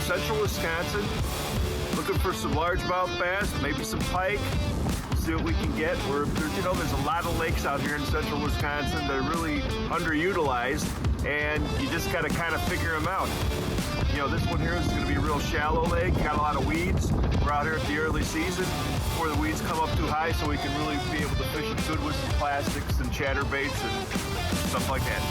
central Wisconsin, looking for some largemouth bass, maybe some pike. See what we can get. There's a lot of lakes out here in central Wisconsin that are really underutilized, and you just got to kind of figure them out. This one here is going to be a real shallow lake, got a lot of weeds. We're out here at the early season before the weeds come up too high, so we can really be able to fish it good with some plastics and chatterbaits and stuff like that.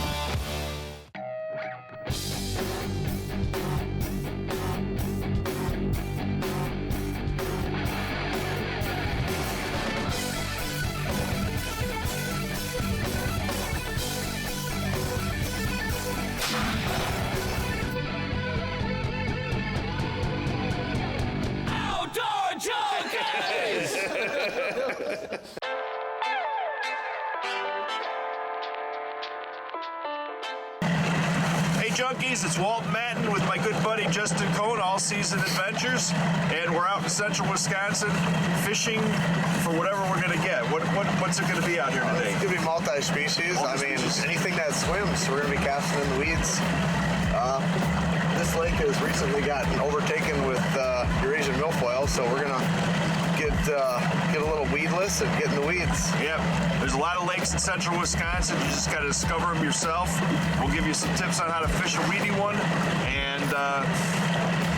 Hey Junkies, it's Walt Matan with my good buddy Justin Kohn, All Season Adventures, and we're out in central Wisconsin fishing for whatever we're going to get. What's it going to be out here today? It's going to be multi-species. Anything that swims, we're going to be casting in the weeds. This lake has recently gotten overtaken with Eurasian milfoil, so we're going to get a little weedless and get in the weeds. Yep. There's a lot of lakes in central Wisconsin. You just got to discover them yourself. We'll give you some tips on how to fish a weedy one, and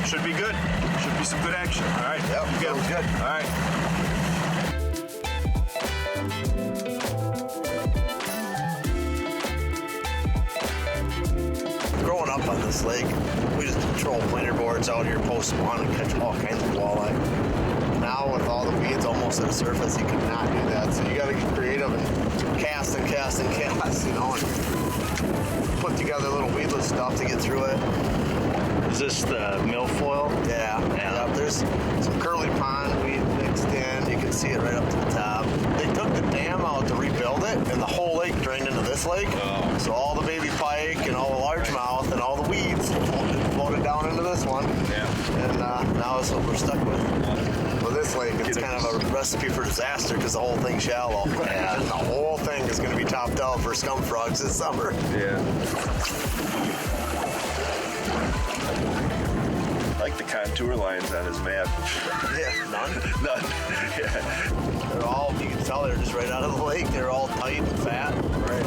should be good. Should be some good action. All right. Yep. Sounds good. All right. Growing up on this lake, we just control planer boards out here, post spawn, and catch all kinds of walleye. Now with all the weeds almost at the surface, you cannot do that. So you got to get creative and cast, and put together little weedless stuff to get through it. Is this the milfoil? Yeah. There's some curly pond weed mixed in. You can see it right up to the top. They took the dam out to rebuild it, and the whole lake drained into this lake. Oh. So all the baby pike and all the largemouth and all the weeds floated down into this one. Yeah. And now that's what we're stuck with. Well, this lake, it's kind of a recipe for disaster because the whole thing's shallow. Yeah. And the whole thing is going to be topped out for scum frogs this summer. Yeah. I like the contour lines on his map. Yeah, none. None. Yeah. They're all, you can tell they're just right out of the lake. They're all tight and fat. Right.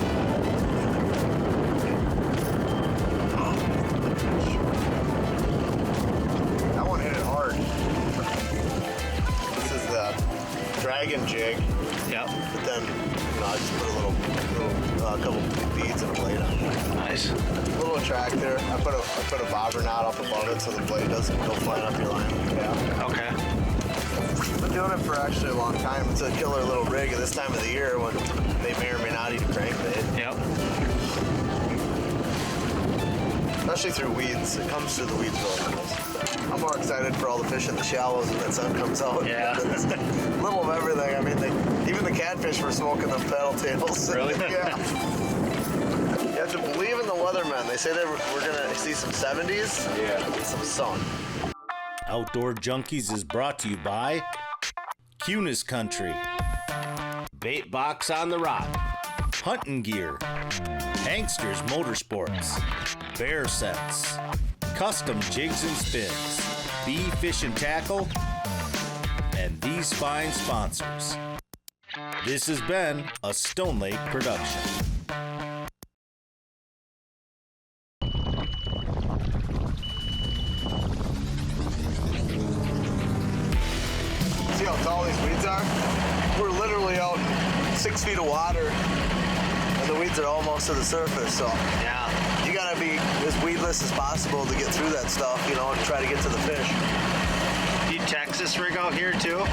That one hit it hard. This is the Draggin jig. Yep. But then, I just put a couple beads and a blade on it. Nice. A little attractor. I put a bobber knot up above it so the blade doesn't go flying up your line. Yeah. Okay. I've been doing it for actually a long time. It's a killer little rig at this time of the year when they may or may not eat a crankbait. Yep. Especially through weeds. It comes through the weeds though. I'm more excited for all the fish in the shallows when that sun comes out. Yeah. It's a little of everything. Even the catfish were smoking them paddle tails. Really? Yeah. You have to believe in the weathermen. They say that we're going to see some 70s. Yeah. And some sun. Outdoor Junkies is brought to you by Kunis Country, Bait Box on the Rock, Hunting Gear, Hanksters Motorsports, Bear Sets, Custom Jigs and Spins, BFishn-Tackle, and these fine sponsors. This has been a Stone Lake production. See how tall these weeds are? We're literally out in 6 feet of water, and the weeds are almost to the surface, so Yeah. you gotta be as weedless as possible to get through that stuff, and try to get to the fish. Do you Texas rig out here too?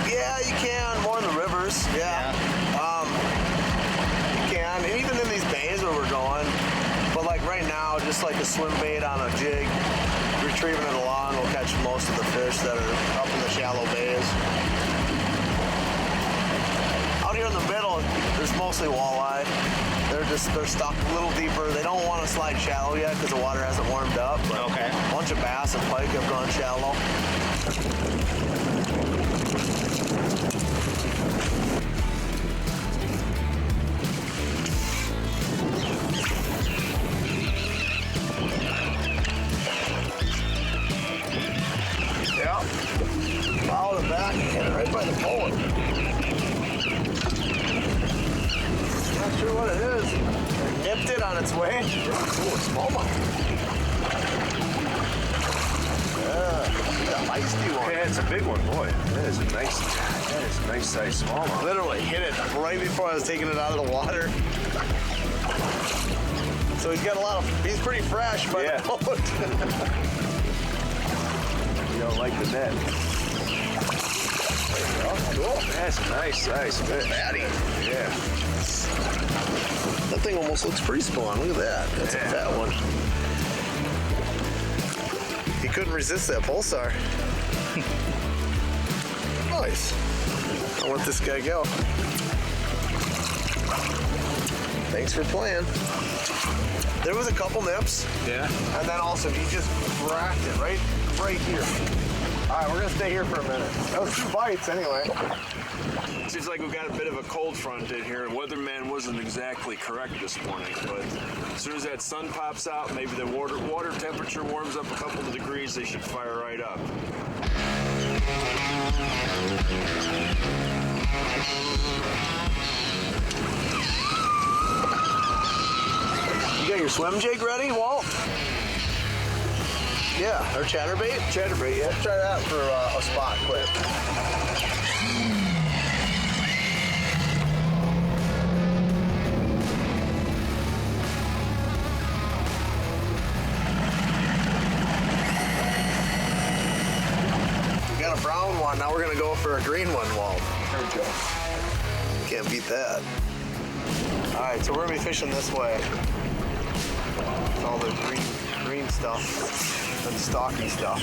Yeah, you can, more in the rivers, yeah. You can, and even in these bays where we're going, but like right now, just like a swim bait on a jig, retrieving it along will catch most of the fish that are up in the shallow bays. Out here in the middle, there's mostly walleye. They're stuck a little deeper. They don't want to slide shallow yet because the water hasn't warmed up. But Okay. A bunch of bass and pike have gone shallow. what it is. Nipped it on its way. Ooh, smallmouth. Yeah, feisty one. Yeah, it's a big one, boy. That is a nice size smallmouth. Literally hit it right before I was taking it out of the water. So he's got a lot of, he's pretty fresh, but yeah. You don't like the net. Oh, cool. That's a nice size fish. Fatty. Yeah. That thing almost looks pre-spawn. Look at that. That's a fat one. He couldn't resist that pulsar. Nice. I'll let this guy go. Thanks for playing. There was a couple nips. Yeah. And then also he just cracked it right here. All right, we're gonna stay here for a minute. That was 2 bites anyway. Seems like we've got a bit of a cold front in here. Weatherman wasn't exactly correct this morning, but as soon as that sun pops out, maybe the water temperature warms up a couple of degrees, they should fire right up. You got your swim jig ready, Walt? Yeah, or chatterbait? Chatterbait, yeah. Try that for a spot quick. We got a brown one, now we're gonna go for a green one, Walt. There we go. Can't beat that. All right, so we're gonna be fishing this way. All the green stuff and stocky stuff.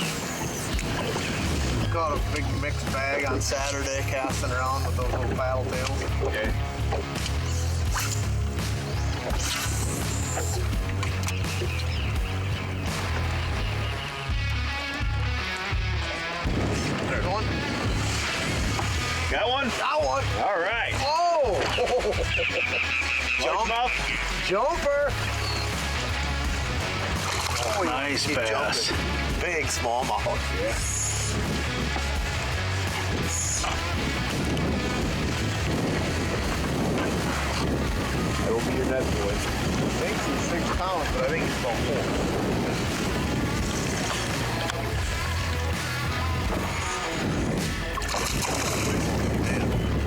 Got a big mixed bag on Saturday, casting around with those little paddle tails. Okay. There's one. Got one? Got one. All right. Oh! Largemouth? Jumper. Oh, Nice bass. Big smallmouth. Yeah. That will be your net, boy. I think he's 6 pounds, but I think he's about 4.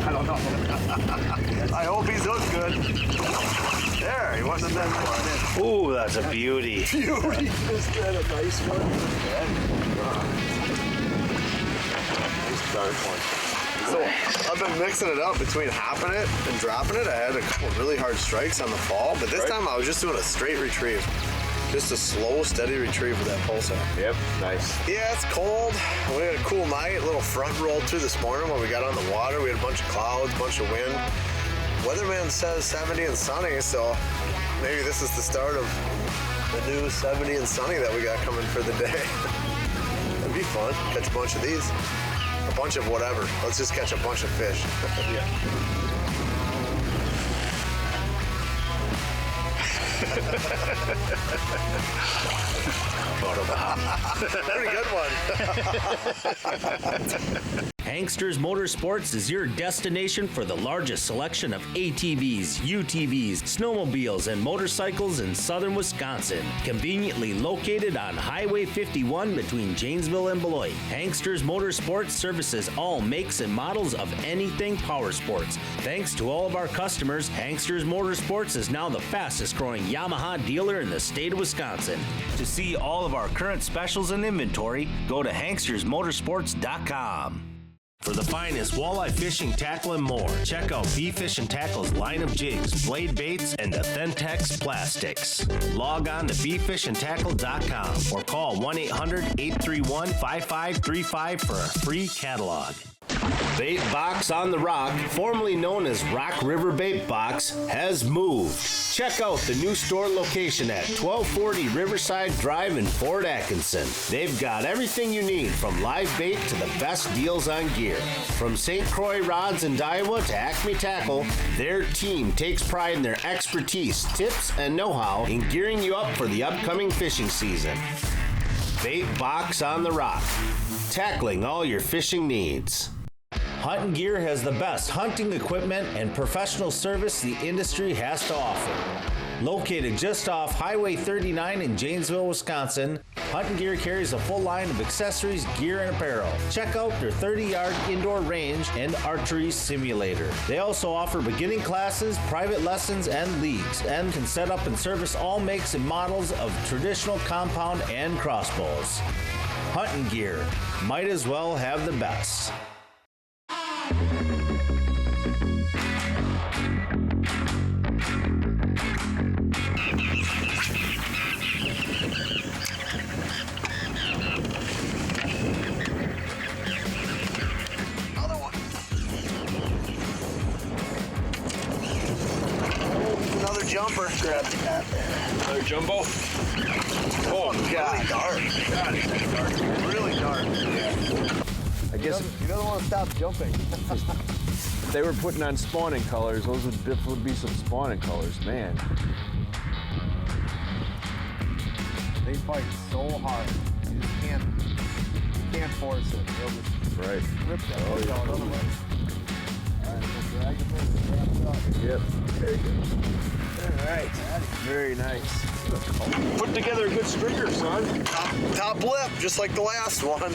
I don't know. I hope he's hooked good. There, he wasn't that far. Ooh, that's a beauty. Beauty. Is that a nice one? Nice dark one. So I've been mixing it up between hopping it and dropping it. I had a couple really hard strikes on the fall, but this time I was just doing a straight retrieve. Just a slow, steady retrieve with that pulsar. Yep, nice. Yeah, it's cold. We had a cool night. A little front rolled through this morning when we got on the water. We had a bunch of clouds, a bunch of wind. Weatherman says 70 and sunny, so maybe this is the start of the new 70 and sunny that we got coming for the day. It'd be fun. Catch a bunch of these. A bunch of whatever. Let's just catch a bunch of fish. Yeah. Pretty good one. Hanksters Motorsports is your destination for the largest selection of ATVs, UTVs, snowmobiles, and motorcycles in southern Wisconsin. Conveniently located on Highway 51 between Janesville and Beloit, Hanksters Motorsports services all makes and models of anything power sports. Thanks to all of our customers, Hanksters Motorsports is now the fastest growing Yamaha dealer in the state of Wisconsin. To see all of our current specials and inventory, go to hankstersmotorsports.com. For the finest walleye fishing, tackle, and more, check out BFishn-Tackle's line of jigs, blade baits, and Authentics plastics. Log on to BFishn-Tackle.com or call 1-800-831-5535 for a free catalog. Bait Box on the Rock, formerly known as Rock River Bait Box, has moved. Check out the new store location at 1240 Riverside Drive in Fort Atkinson. They've got everything you need from live bait to the best deals on gear. From St. Croix rods and Daiwa to Acme Tackle, their team takes pride in their expertise, tips, and know-how in gearing you up for the upcoming fishing season. Bait Box on the Rock, tackling all your fishing needs. Hunting Gear has the best hunting equipment and professional service the industry has to offer. Located just off Highway 39 in Janesville, Wisconsin, Hunting Gear carries a full line of accessories, gear, and apparel. Check out their 30-yard indoor range and archery simulator. They also offer beginning classes, private lessons, and leagues, and can set up and service all makes and models of traditional compound and crossbows. Hunting Gear, might as well have the best. Jumper. Grab that. Another jumbo. Oh, God. Dark. God, it's dark. Really dark. Yeah. I guess He doesn't want to stop jumping. if they were putting on spawning colors, those would be some spawning colors, man. They fight so hard. You just can't force it. They'll just Right. rip that hook out otherwise. All right, we'll drag it in, wrap it up. Yep. Very good. All right. Very nice. Put together a good stringer, son. Top lip, just like the last one.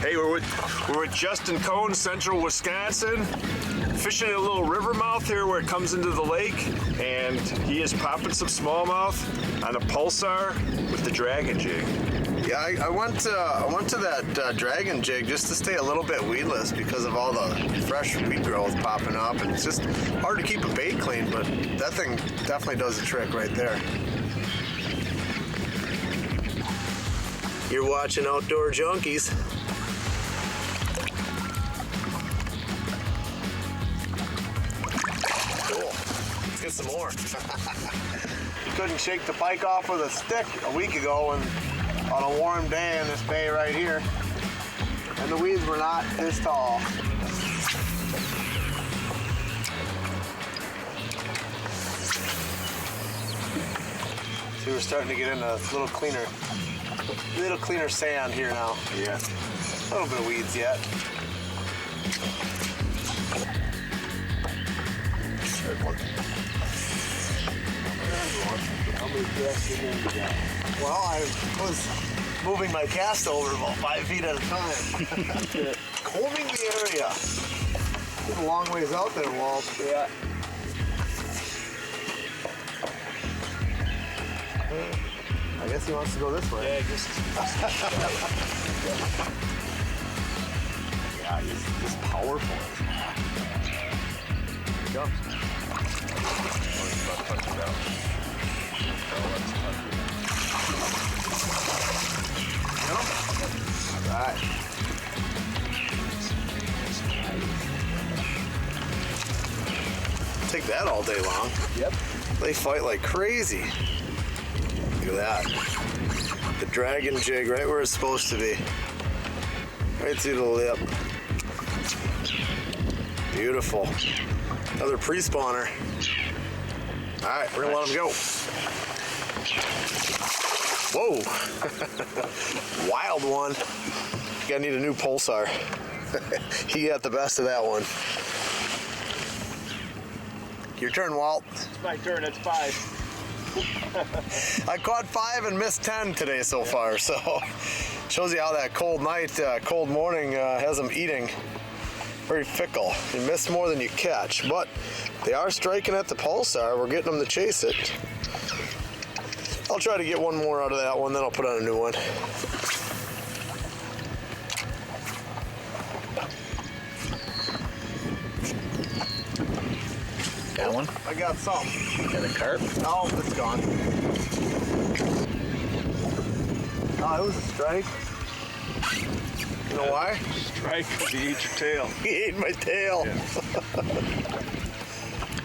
Hey, we're with Justin Kohn, Central Wisconsin, fishing a little river mouth here where it comes into the lake, and he is popping some smallmouth on a pulsar with the Draggin jig. Yeah, I went to that Draggin jig just to stay a little bit weedless because of all the fresh weed growth popping up, and it's just hard to keep a bait clean, but that thing definitely does the trick right there. You're watching Outdoor Junkies. Cool. Let's get some more. You couldn't shake the pike off with a stick a week ago and on a warm day in this bay right here, and the weeds were not this tall. See, we're starting to get into a little cleaner sand here now. Yeah. A little bit of weeds yet. How many casts in there you got? Well, I was moving my cast over about 5 feet at a time. Combing the area. It's a long ways out there, Walt. Yeah. I guess he wants to go this way. Yeah, just Yeah, he's powerful. Here he comes. All right. Take that all day long. Yep. They fight like crazy. Look at that. The Draggin jig right where it's supposed to be. Right through the lip. Beautiful. Another pre-spawner. All right, we're gonna let him go. Whoa. Wild one. Gonna need a new pulsar. He got the best of that one. Your turn, Walt. it's my turn. It's 5. I caught 5 and missed 10 today so far, so shows you how that cold night, cold morning has them eating. Very fickle. You miss more than you catch, but they are striking at the pulsar. We're getting them to chase it. I'll try to get one more out of that one, then I'll put on a new one. Got one? I got some. Got a carp? Oh, it's gone. Oh, it was a strike. You know why? Strike, he ate your tail. He ate my tail. Yeah.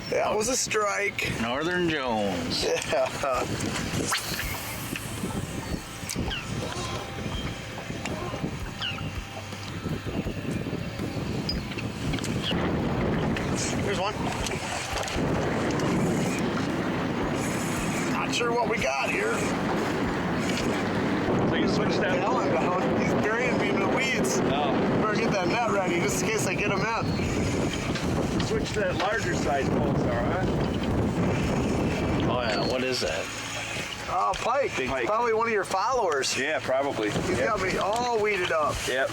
That was a strike. Northern Jones. Yeah. Here's one. Not sure what we got here. So you switch that. Hell, I'm down. He's burying me in the weeds. weeds. No. Better get that net ready just in case I get them in. Switch to that larger size pole star, huh? Oh yeah, what is that? Oh, pike. Pike. Probably one of your followers. Yeah, probably. He's got me all weeded up. Yep.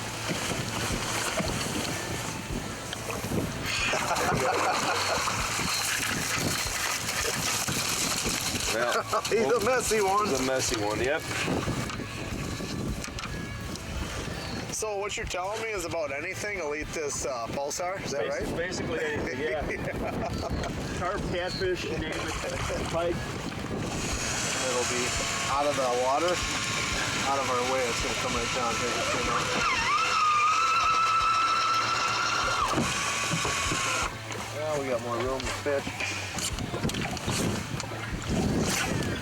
Well, He's a messy one. the messy one. Yep. So what you're telling me is about anything will eat this pulsar, is that right? Basically anything, yeah. Carp, catfish, you name it. Pike. It'll be out of the water, out of our way. It's going to come right down here. Just, you know. Well, we got more room to fish.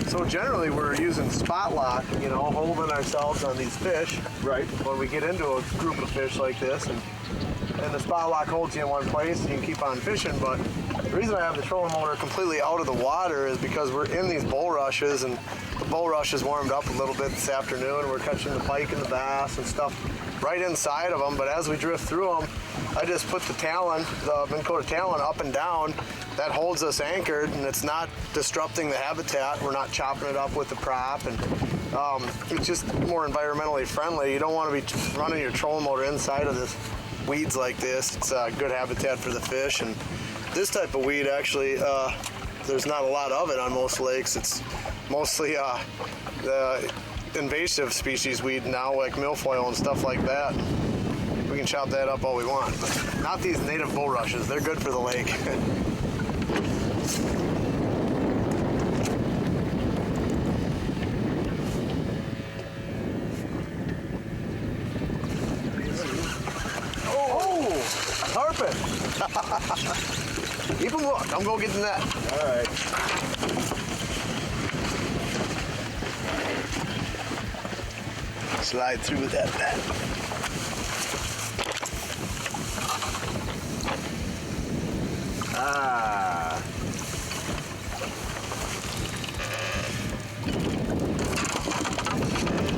So generally we're using spot lock, you know, holding ourselves on these fish. Right. When we get into a group of fish like this, and the spot lock holds you in one place and you can keep on fishing. But the reason I have the trolling motor completely out of the water is because we're in these bulrushes, and the bulrush is warmed up a little bit this afternoon, and we're catching the pike and the bass and stuff right inside of them. But as we drift through them, I just put the talon, the Minn Kota talon, up and down. That holds us anchored, and it's not disrupting the habitat. We're not chopping it up with the prop, and it's just more environmentally friendly. You don't want to be running your trolling motor inside of this weeds like this. It's a good habitat for the fish, and this type of weed actually, there's not a lot of it on most lakes. It's mostly the invasive species weed now, like milfoil and stuff like that. We can chop that up all we want, but not these native bulrushes. They're good for the lake. Oh, tarpon. Keep them hooked. I'm going to get the net. All right. Slide through with that net. Ah.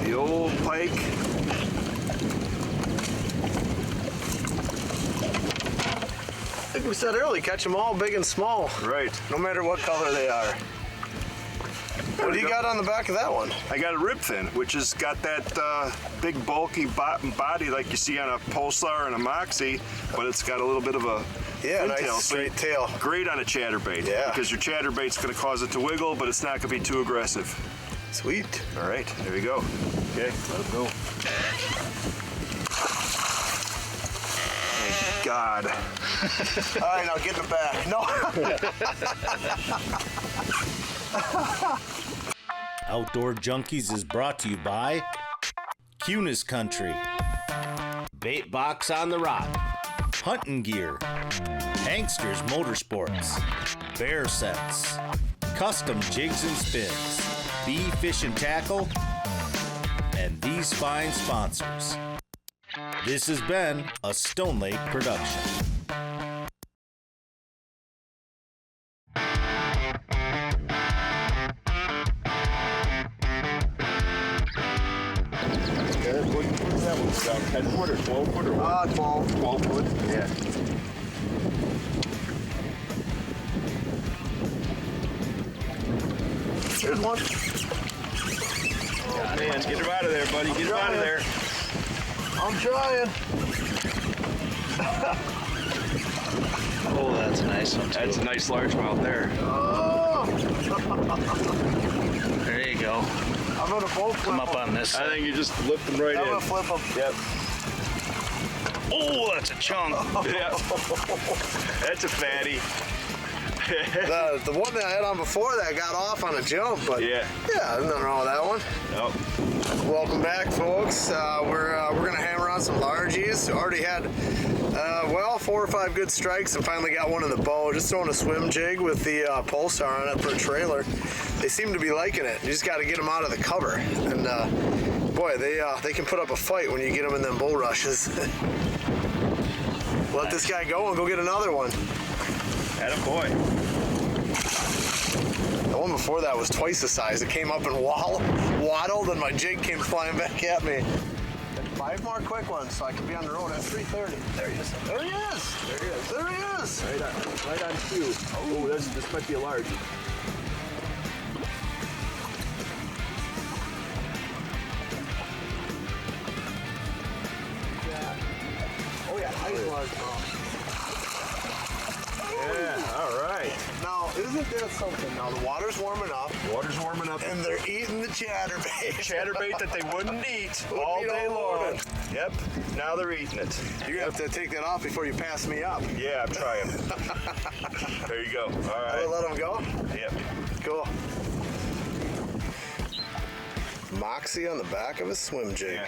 The old pike. Like we said earlier, catch them all big and small, Right. no matter what color they are. What do you got on the back of that one? I got a rib fin, which has got that big bulky body like you see on a Pulsar and a Moxie, but it's got a little bit of a Yeah, fin nice tail. straight tail. Great on a chatterbait. Yeah. Because your chatterbait's going to cause it to wiggle, but it's not going to be too aggressive. Sweet. All right, there we go. Okay, let him go. Thank God. All right, now get in the back. No. Outdoor Junkies is brought to you by Kunis Country, Bait Box on the Rock, Hunting Gear, Hanksters Motorsports, Bear Sets, Custom Jigs and Spins, BFishn-Tackle, and these fine sponsors. This has been a Stone Lake production. What's that one? About 10 foot or 12 foot or what? 12. 12 foot? Yeah. Here's one. Oh, man, get him out of there, buddy. Get him out of there. I'm trying. Oh, that's a nice one too. That's a nice largemouth there. Oh! There you go. I'm gonna both flip Come up them. on this I side. think you just lift them right I'm gonna in. flip them. Yep. Oh, that's a chunk. Yeah. That's a fatty. The one that I had on before that got off on a jump, but Yeah. there's nothing wrong with that one. Nope. Welcome back, folks. We're gonna hammer on some largies. Already had 4 or 5 good strikes, and finally got one in the bow. Just throwing a swim jig with the Pulsar on it for a trailer. They seem to be liking it. You just got to get them out of the cover, and boy, they can put up a fight when you get them in them bulrushes. Let this guy go and go get another one. Attaboy. The one before that was twice the size. It came up and waddled, and my jig came flying back at me. 5 more quick ones so I can be on the road at 3:30. There he is. There he is. There he is. There he is. Right on cue. Oh, this might be a large. Oh yeah, nice largemouth. Yeah, all right. Now, isn't that something? Now, the water's warming up, Water's warming up. and they're eating the chatterbait. Chatterbait that they wouldn't eat all eat day all long. morning. Yep, now they're eating it. You're gonna have to take that off before you pass me up. Yeah, I'm trying. There you go. All I'll right. let them go. Yep. Cool. Moxie on the back of a swim jig. Yeah.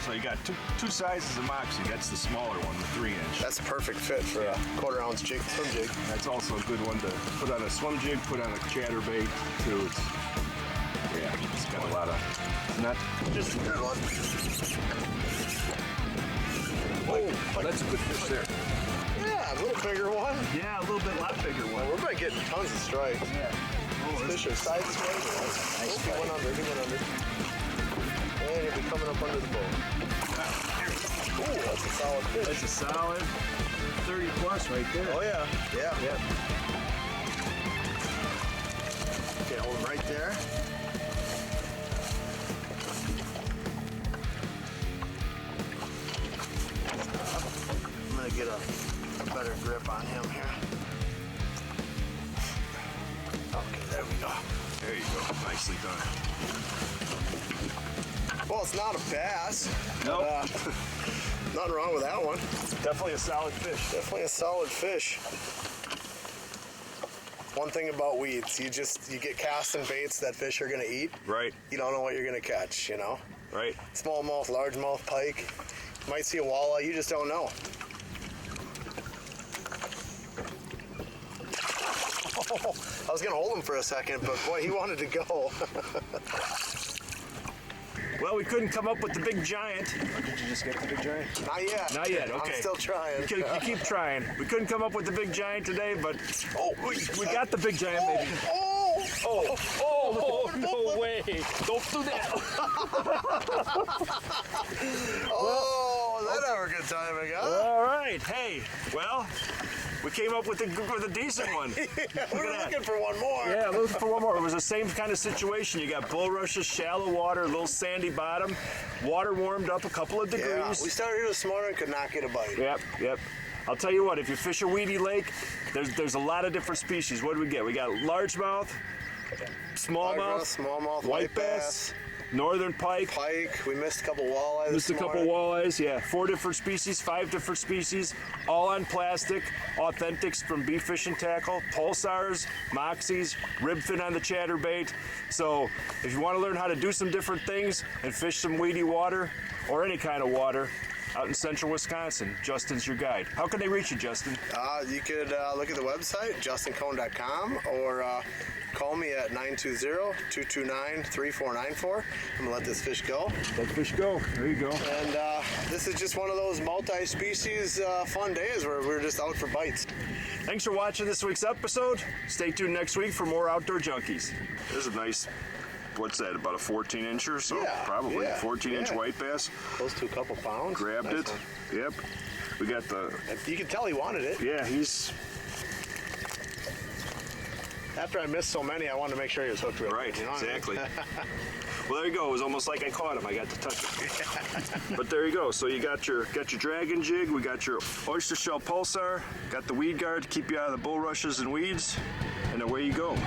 So you got two sizes of Moxie. That's the smaller one, the 3-inch. That's a perfect fit for a 1/4 ounce jig, swim jig. That's also a good one to put on a swim jig, put on a chatterbait too. It's got a lot of not Just a good one. oh, that's a good fish there. Yeah, a little bigger one. Yeah, a little bit lot bigger one. We're gonna get tons of strikes. Yeah. Fish are side swings. Nice He went under. He went under. And he'll be coming up under the boat. Ooh, that's a solid fish. That's a solid 30 plus right there. Oh yeah. Yeah. Yep. Okay, hold him right there. I'm gonna get a better grip on him here. Okay, there we go. There you go. Nicely done. Well, it's not a bass. Nope. But, nothing wrong with that one. Definitely a solid fish. Definitely a solid fish. One thing about weeds, you get casting baits that fish are gonna eat. Right. You don't know what you're gonna catch, you know? Right. Smallmouth, largemouth, pike. You might see a walleye, you just don't know. I was gonna hold him for a second, but boy, he wanted to go. Well, we couldn't come up with the big giant. Did you just get the big giant? Not yet. Not yet, okay. I'm still trying. You keep trying. We couldn't come up with the big giant today, but we got the big giant, baby. Oh, No way. Don't do that. oh, that ever good timing, huh? All right. Hey, well, we came up with a decent one. We're looking for one more. Yeah, looking for one more. It was the same kind of situation. You got bulrushes, shallow water, a little sandy bottom, water warmed up a couple of degrees. Yeah, we started here this morning, could not get a bite. Yep. I'll tell you what, if you fish a weedy lake, there's a lot of different species. What do we get? We got largemouth, smallmouth, smallmouth, white bass, northern pike. pike. We missed a couple walleyes. Missed a this couple morning. walleyes, yeah. 4 different species, 5 different species, all on plastic, authentics from BFishn-Tackle, pulsars, moxies, ribfin on the chatterbait. So if you want to learn how to do some different things and fish some weedy water or any kind of water out in central Wisconsin, Justin's your guide. How can they reach you, Justin? You could look at the website, justinkohn.com, or call me at 920-229-3494. I'm gonna let this fish go. Let fish go. There you go. And this is just one of those multi-species fun days where we're just out for bites. Thanks for watching this week's episode. Stay tuned next week for more Outdoor Junkies. This is a nice, what's that, about a 14-incher or so? Yeah, Probably yeah, 14-inch yeah. white bass. Close to a couple pounds. Grabbed Nice it. one. Yep. We got the, You can tell he wanted it. yeah, he's, After I missed so many, I wanted to make sure he was hooked real right, good, you know what I mean? exactly. Well, there you go. It was almost like I caught him. I got to touch him. But there you go. So you got your Draggin jig. We got your oyster shell pulsar. Got the weed guard to keep you out of the bulrushes and weeds. And away you go.